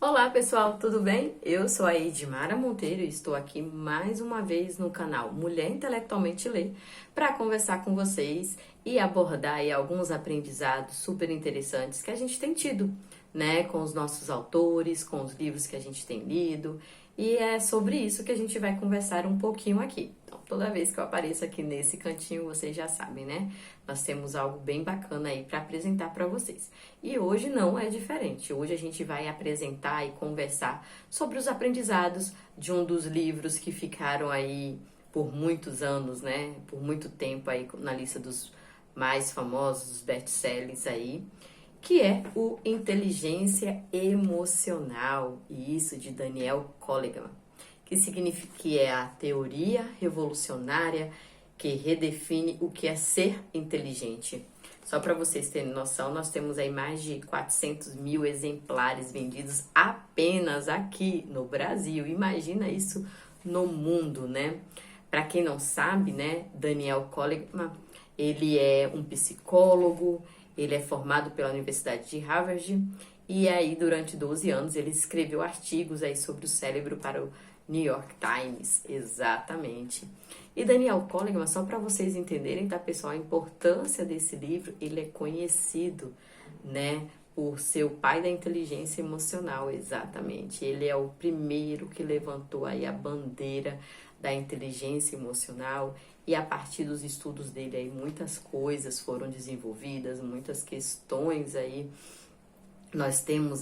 Olá pessoal, tudo bem? Eu sou a Edmara Monteiro e estou aqui mais uma vez no canal Mulher Intelectualmente Lê para conversar com vocês e abordar aí alguns aprendizados super interessantes que a gente tem tido, né, com os nossos autores, com os livros que a gente tem lido, e é sobre isso que a gente vai conversar um pouquinho aqui. Então, toda vez que eu apareço aqui nesse cantinho, vocês já sabem, né? Nós temos algo bem bacana aí para apresentar para vocês. E hoje não é diferente. Hoje a gente vai apresentar e conversar sobre os aprendizados de um dos livros que ficaram aí por muitos anos, né? Por muito tempo aí na lista dos mais famosos, dos best-sellers aí, que é o Inteligência Emocional, e isso de Daniel Goleman, que significa que é a teoria revolucionária que redefine o que é ser inteligente. Só para vocês terem noção, nós temos aí mais de 400 mil exemplares vendidos apenas aqui no Brasil. Imagina isso no mundo, né? Para quem não sabe, né, Daniel Goleman, ele é um psicólogo, ele é formado pela Universidade de Harvard e aí durante 12 anos ele escreveu artigos aí sobre o cérebro para o New York Times, exatamente. E Daniel Goleman, só para vocês entenderem, tá, pessoal, a importância desse livro, ele é conhecido, né, por ser o pai da inteligência emocional, exatamente. Ele é o primeiro que levantou aí a bandeira da inteligência emocional e a partir dos estudos dele aí muitas coisas foram desenvolvidas, muitas questões aí nós temos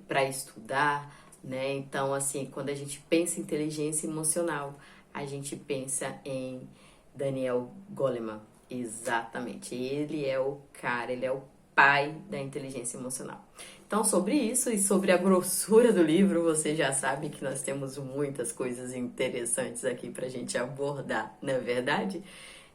para estudar, né? Então, assim, quando a gente pensa em inteligência emocional, a gente pensa em Daniel Goleman, exatamente. Ele é o cara, ele é o pai da inteligência emocional. Então, sobre isso e sobre a grossura do livro, você já sabe que nós temos muitas coisas interessantes aqui pra gente abordar, não é verdade?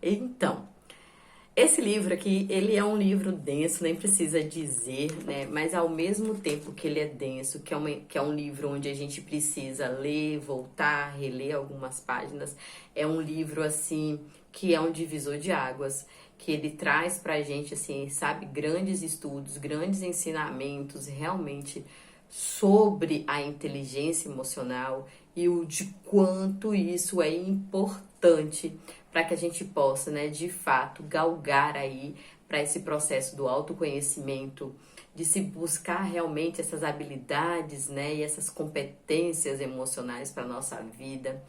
Então, esse livro aqui, ele é um livro denso, nem precisa dizer, né? Mas ao mesmo tempo que ele é denso, que é um livro onde a gente precisa ler, voltar, reler algumas páginas, é um livro, assim, que é um divisor de águas, que ele traz pra gente, assim, sabe, grandes estudos, grandes ensinamentos, realmente, sobre a inteligência emocional e o de quanto isso é importante para que a gente possa, né, de fato, galgar aí para esse processo do autoconhecimento, de se buscar realmente essas habilidades, né, e essas competências emocionais para nossa vida.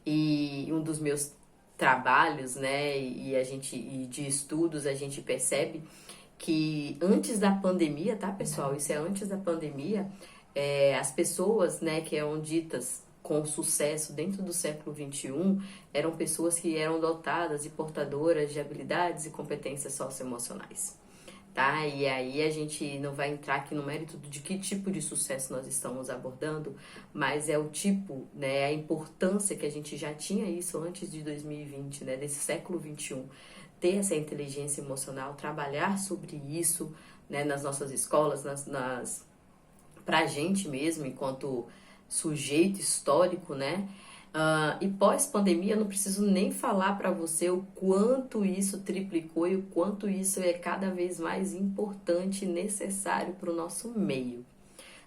E um dos meus trabalhos, né, e de estudos, a gente percebe que antes da pandemia, tá, pessoal? Isso é antes da pandemia, as pessoas, né, que eram ditas com sucesso dentro do século XXI eram pessoas que eram dotadas e portadoras de habilidades e competências socioemocionais, tá? E aí a gente não vai entrar aqui no mérito de que tipo de sucesso nós estamos abordando, mas é o tipo, né, a importância que a gente já tinha isso antes de 2020, né, desse século XXI, ter essa inteligência emocional, trabalhar sobre isso, né, nas nossas escolas, pra gente mesmo, enquanto sujeito histórico, né? E pós-pandemia, não preciso nem falar para você o quanto isso triplicou e o quanto isso é cada vez mais importante e necessário para o nosso meio,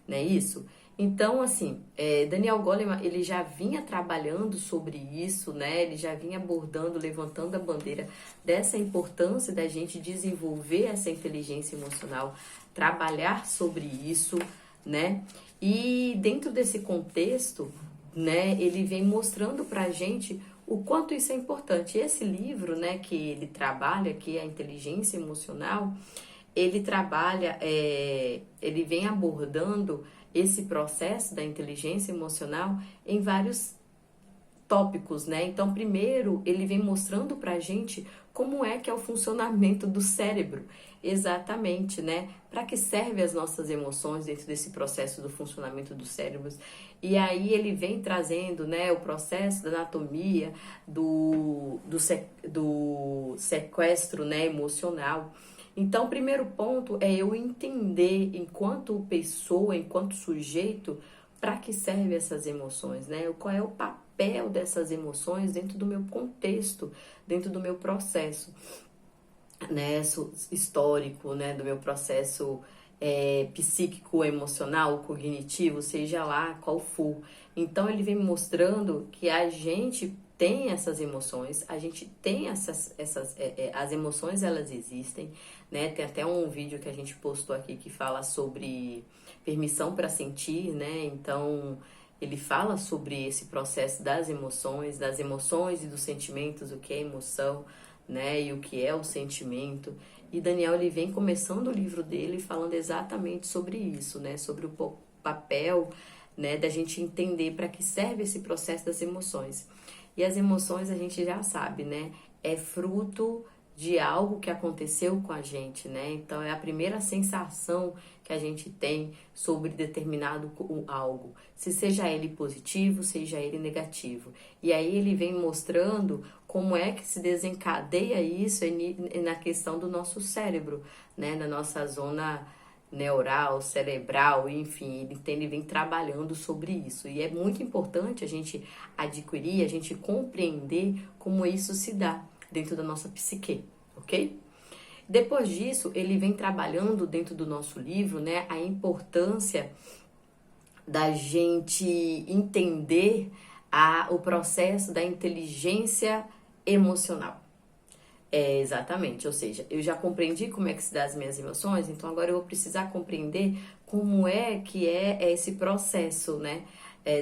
não é isso? Então, assim, Daniel Goleman, ele já vinha trabalhando sobre isso, né? Ele já vinha abordando, levantando a bandeira dessa importância da gente desenvolver essa inteligência emocional, trabalhar sobre isso, né? E dentro desse contexto, né, ele vem mostrando pra gente o quanto isso é importante. Esse livro, né, que ele trabalha, que é a inteligência emocional, ele trabalha, ele vem abordando esse processo da inteligência emocional em vários tópicos, né? Então, primeiro, ele vem mostrando pra gente como é que é o funcionamento do cérebro, exatamente, né? Para que servem as nossas emoções dentro desse processo do funcionamento dos cérebros. E aí ele vem trazendo, né, o processo da anatomia do sequestro, né, emocional. Então, o primeiro ponto é eu entender, enquanto pessoa, enquanto sujeito, para que servem essas emoções, né? Qual é o papel dessas emoções dentro do meu contexto, dentro do meu processo, né, histórico, né, do meu processo psíquico, emocional, cognitivo, seja lá qual for. Então ele vem mostrando que a gente tem essas emoções, a gente tem as emoções, elas existem, né? Tem até um vídeo que a gente postou aqui que fala sobre permissão para sentir, né? Então ele fala sobre esse processo das emoções e dos sentimentos, o que é emoção, né? E o que é o sentimento. E Daniel, ele vem começando o livro dele falando exatamente sobre isso, né? Sobre o papel, né, da gente entender para que serve esse processo das emoções. E as emoções a gente já sabe, né? É fruto de algo que aconteceu com a gente, né? Então é a primeira sensação que a gente tem sobre determinado algo, se seja ele positivo, seja ele negativo. E aí ele vem mostrando como é que se desencadeia isso na questão do nosso cérebro, né? Na nossa zona neural, cerebral, enfim, ele vem trabalhando sobre isso. E é muito importante a gente adquirir, a gente compreender como isso se dá dentro da nossa psique, ok? Depois disso, ele vem trabalhando dentro do nosso livro, né, a importância da gente entender o processo da inteligência emocional. Exatamente, ou seja, eu já compreendi como é que se dá as minhas emoções, então agora eu vou precisar compreender como é que é esse processo, né,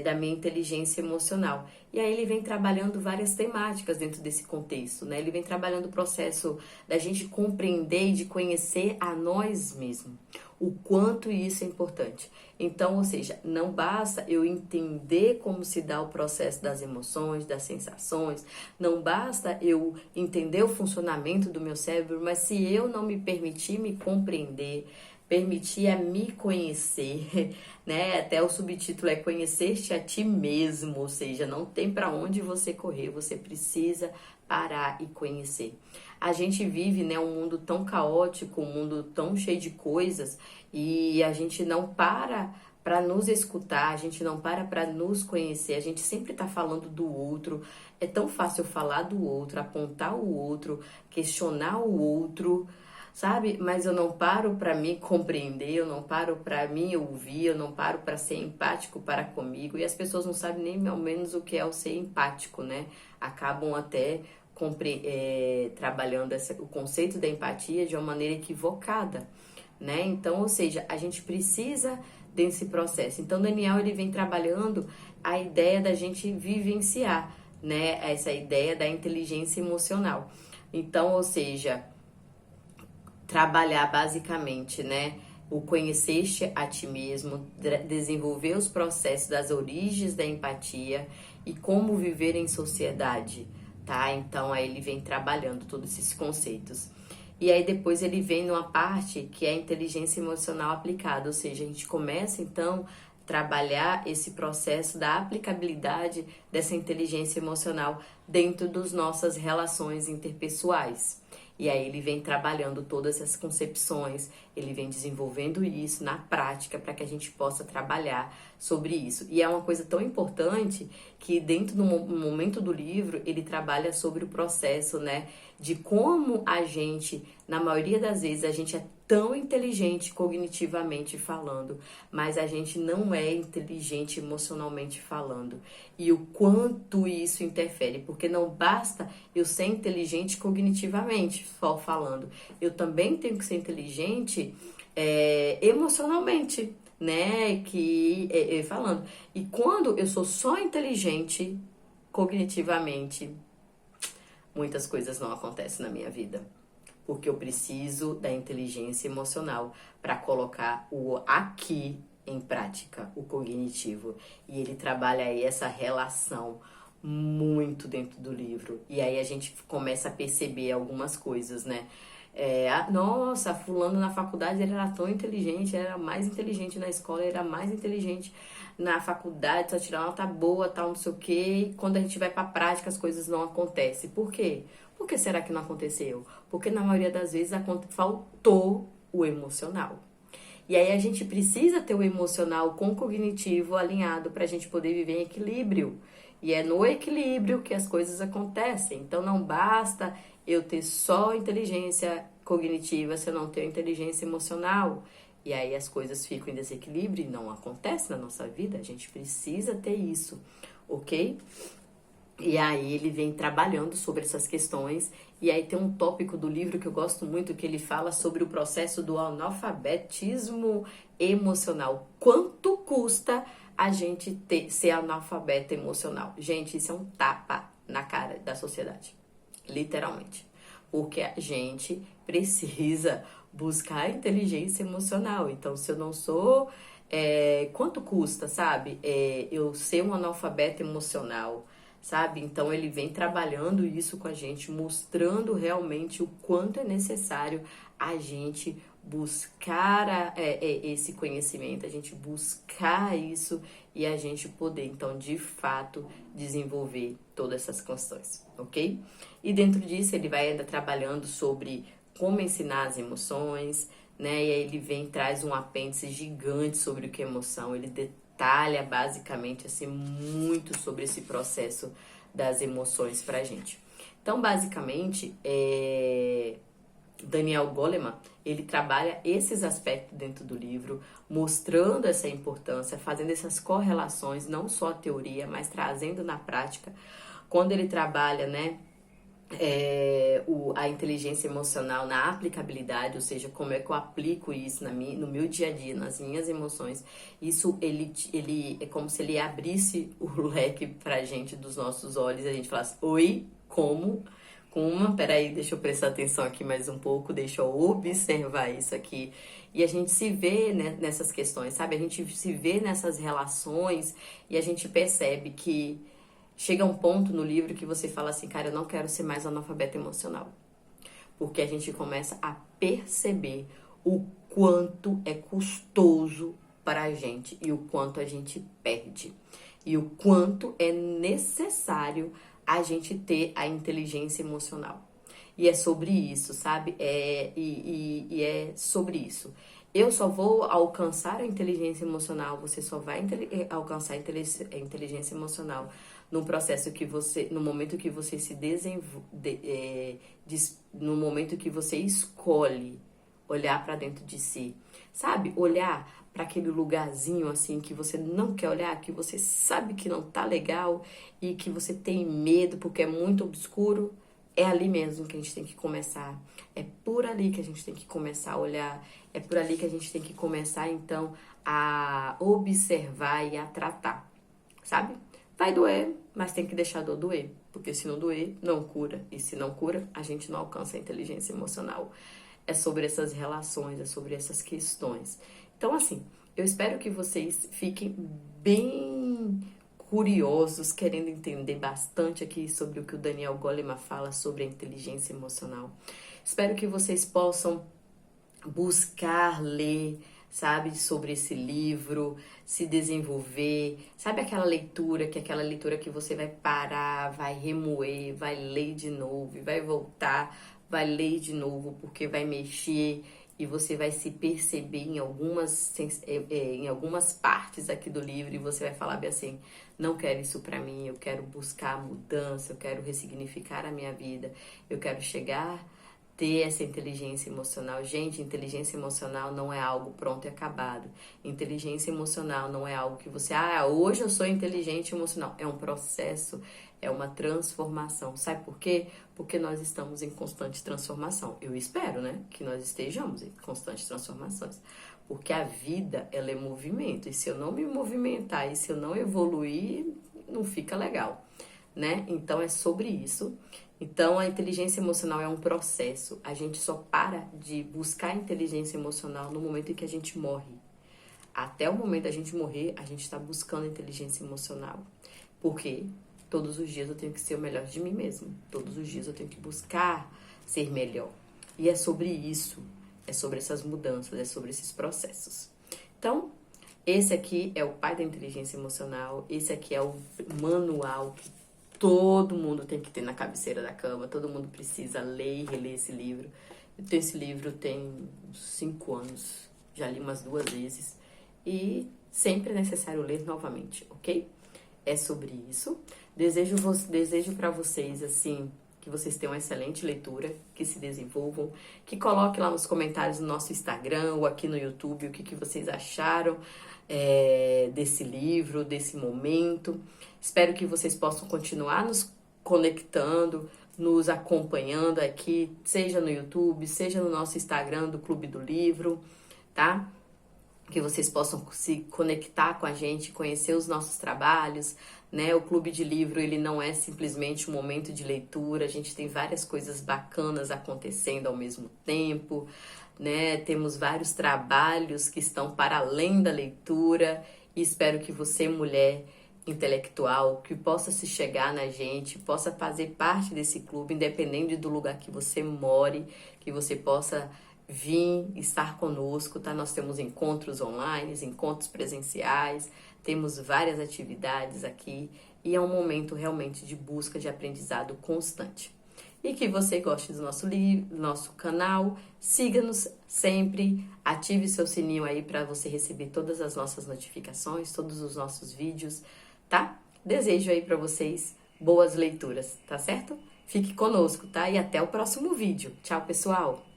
da minha inteligência emocional. E aí ele vem trabalhando várias temáticas dentro desse contexto, né? Ele vem trabalhando o processo da gente compreender e de conhecer a nós mesmos, o quanto isso é importante. Então, ou seja, não basta eu entender como se dá o processo das emoções, das sensações, não basta eu entender o funcionamento do meu cérebro, mas se eu não me permitir me compreender, permitir a me conhecer, né? Até o subtítulo é Conhecer-te a ti mesmo, ou seja, não tem para onde você correr, você precisa parar e conhecer. A gente vive, né, um mundo tão caótico, um mundo tão cheio de coisas e a gente não para nos escutar, a gente não para nos conhecer, a gente sempre está falando do outro. É tão fácil falar do outro, apontar o outro, questionar o outro, sabe? Mas eu não paro para me compreender, eu não paro para me ouvir, eu não paro para ser empático para comigo. E as pessoas não sabem nem ao menos o que é o ser empático, né? Acabam até trabalhando o conceito da empatia de uma maneira equivocada, né? Então, ou seja, a gente precisa desse processo. Então, Daniel, ele vem trabalhando a ideia da gente vivenciar, né? Essa ideia da inteligência emocional. Então, ou seja, trabalhar basicamente, né? O conhecer-te a ti mesmo, desenvolver os processos das origens da empatia e como viver em sociedade, tá? Então aí ele vem trabalhando todos esses conceitos. E aí depois ele vem numa parte que é a inteligência emocional aplicada, ou seja, a gente começa então a trabalhar esse processo da aplicabilidade dessa inteligência emocional dentro das nossas relações interpessoais. E aí ele vem trabalhando todas essas concepções, ele vem desenvolvendo isso na prática para que a gente possa trabalhar sobre isso. E é uma coisa tão importante que dentro do momento do livro ele trabalha sobre o processo, né, de como a gente, na maioria das vezes, a gente é tão inteligente cognitivamente falando, mas a gente não é inteligente emocionalmente falando. E o quanto isso interfere, porque não basta eu ser inteligente cognitivamente só falando, eu também tenho que ser inteligente emocionalmente, né? Falando. E quando eu sou só inteligente cognitivamente, muitas coisas não acontecem na minha vida. Porque eu preciso da inteligência emocional para colocar o aqui em prática, o cognitivo. E ele trabalha aí essa relação muito dentro do livro. E aí a gente começa a perceber algumas coisas, né? Nossa, fulano na faculdade ele era tão inteligente, ele era mais inteligente na escola, ele era mais inteligente na faculdade, só tirar nota boa, tal, não sei o quê. E quando a gente vai pra prática, as coisas não acontecem. Por quê? Por que será que não aconteceu? Porque na maioria das vezes faltou o emocional. E aí a gente precisa ter o emocional com o cognitivo alinhado para a gente poder viver em equilíbrio. E é no equilíbrio que as coisas acontecem. Então não basta eu ter só inteligência cognitiva se eu não tenho inteligência emocional. E aí as coisas ficam em desequilíbrio e não acontece na nossa vida. A gente precisa ter isso, ok? E aí ele vem trabalhando sobre essas questões. E aí tem um tópico do livro que eu gosto muito, que ele fala sobre o processo do analfabetismo emocional. Quanto custa a gente ser analfabeto emocional? Gente, isso é um tapa na cara da sociedade. Literalmente. Porque a gente precisa buscar inteligência emocional. Então, se eu não sou... quanto custa, sabe? Eu ser um analfabeto emocional, sabe? Então ele vem trabalhando isso com a gente, mostrando realmente o quanto é necessário a gente buscar esse conhecimento, a gente buscar isso e a gente poder, então, de fato, desenvolver todas essas questões, ok? E dentro disso ele vai ainda trabalhando sobre como ensinar as emoções, né? E aí ele vem traz um apêndice gigante sobre o que é emoção, ele detalha basicamente assim muito sobre esse processo das emoções pra gente. Então, basicamente, Daniel Goleman, ele trabalha esses aspectos dentro do livro, mostrando essa importância, fazendo essas correlações, não só a teoria, mas trazendo na prática. Quando ele trabalha, né, a inteligência emocional na aplicabilidade, ou seja, como é que eu aplico isso no meu dia a dia, nas minhas emoções. Isso ele é como se ele abrisse o leque pra gente dos nossos olhos e a gente falasse, oi, como? Peraí, deixa eu prestar atenção aqui mais um pouco, deixa eu observar isso aqui. E a gente se vê, né, nessas questões, sabe? A gente se vê nessas relações e a gente percebe que chega um ponto no livro que você fala assim, cara, eu não quero ser mais analfabeto emocional. Porque a gente começa a perceber o quanto é custoso para a gente e o quanto a gente perde. E o quanto é necessário a gente ter a inteligência emocional. E é sobre isso, sabe? É sobre isso. Eu só vou alcançar a inteligência emocional, você só vai alcançar a inteligência emocional no processo que você, no momento que você se desenvolve, no momento que você escolhe olhar para dentro de si, sabe? Olhar para aquele lugarzinho assim que você não quer olhar, que você sabe que não tá legal e que você tem medo porque é muito obscuro. É ali mesmo que a gente tem que começar. É por ali que a gente tem que começar a olhar. É por ali que a gente tem que começar, então, a observar e a tratar, sabe? Vai doer, mas tem que deixar a dor doer. Porque se não doer, não cura. E se não cura, a gente não alcança a inteligência emocional. É sobre essas relações, é sobre essas questões. Então, assim, eu espero que vocês fiquem bem curiosos, querendo entender bastante aqui sobre o que o Daniel Goleman fala sobre a inteligência emocional. Espero que vocês possam buscar ler, sabe, sobre esse livro, se desenvolver, sabe aquela leitura que você vai parar, vai remoer, vai ler de novo, vai voltar, vai ler de novo, porque vai mexer e você vai se perceber em algumas partes aqui do livro e você vai falar bem assim, não quero isso pra mim, eu quero buscar mudança, eu quero ressignificar a minha vida, eu quero chegar ter essa inteligência emocional. Gente, inteligência emocional não é algo pronto e acabado. Inteligência emocional não é algo que você, hoje eu sou inteligente emocional. É um processo, é uma transformação. Sabe por quê? Porque nós estamos em constante transformação. Eu espero, né, que nós estejamos em constantes transformações. Porque a vida, ela é movimento. E se eu não me movimentar e se eu não evoluir, não fica legal, né? Então é sobre isso. Então, a inteligência emocional é um processo. A gente só para de buscar a inteligência emocional no momento em que a gente morre. Até o momento da gente morrer, a gente está buscando a inteligência emocional. Porque todos os dias eu tenho que ser o melhor de mim mesmo. Todos os dias eu tenho que buscar ser melhor. E é sobre isso. É sobre essas mudanças, é sobre esses processos. Então, esse aqui é o pai da inteligência emocional. Esse aqui é o manual que todo mundo tem que ter na cabeceira da cama, todo mundo precisa ler e reler esse livro. Esse livro tem uns 5 anos, já li umas 2 vezes e sempre é necessário ler novamente, ok? É sobre isso. Desejo para vocês, assim, Que vocês tenham uma excelente leitura, que se desenvolvam, que coloquem lá nos comentários no nosso Instagram ou aqui no YouTube o que vocês acharam desse livro, desse momento. Espero que vocês possam continuar nos conectando, nos acompanhando aqui, seja no YouTube, seja no nosso Instagram do Clube do Livro, tá? Que vocês possam se conectar com a gente, conhecer os nossos trabalhos, né? O Clube de Livro, ele não é simplesmente um momento de leitura, a gente tem várias coisas bacanas acontecendo ao mesmo tempo, né? Temos vários trabalhos que estão para além da leitura e espero que você, mulher intelectual, que possa se chegar na gente, possa fazer parte desse clube, independente do lugar que você more, que você possa vir estar conosco, tá? Nós temos encontros online, encontros presenciais, temos várias atividades aqui e é um momento realmente de busca de aprendizado constante. E que você goste do nosso canal, siga-nos sempre, ative seu sininho aí para você receber todas as nossas notificações, todos os nossos vídeos, tá? Desejo aí para vocês boas leituras, tá certo? Fique conosco, tá? E até o próximo vídeo. Tchau, pessoal!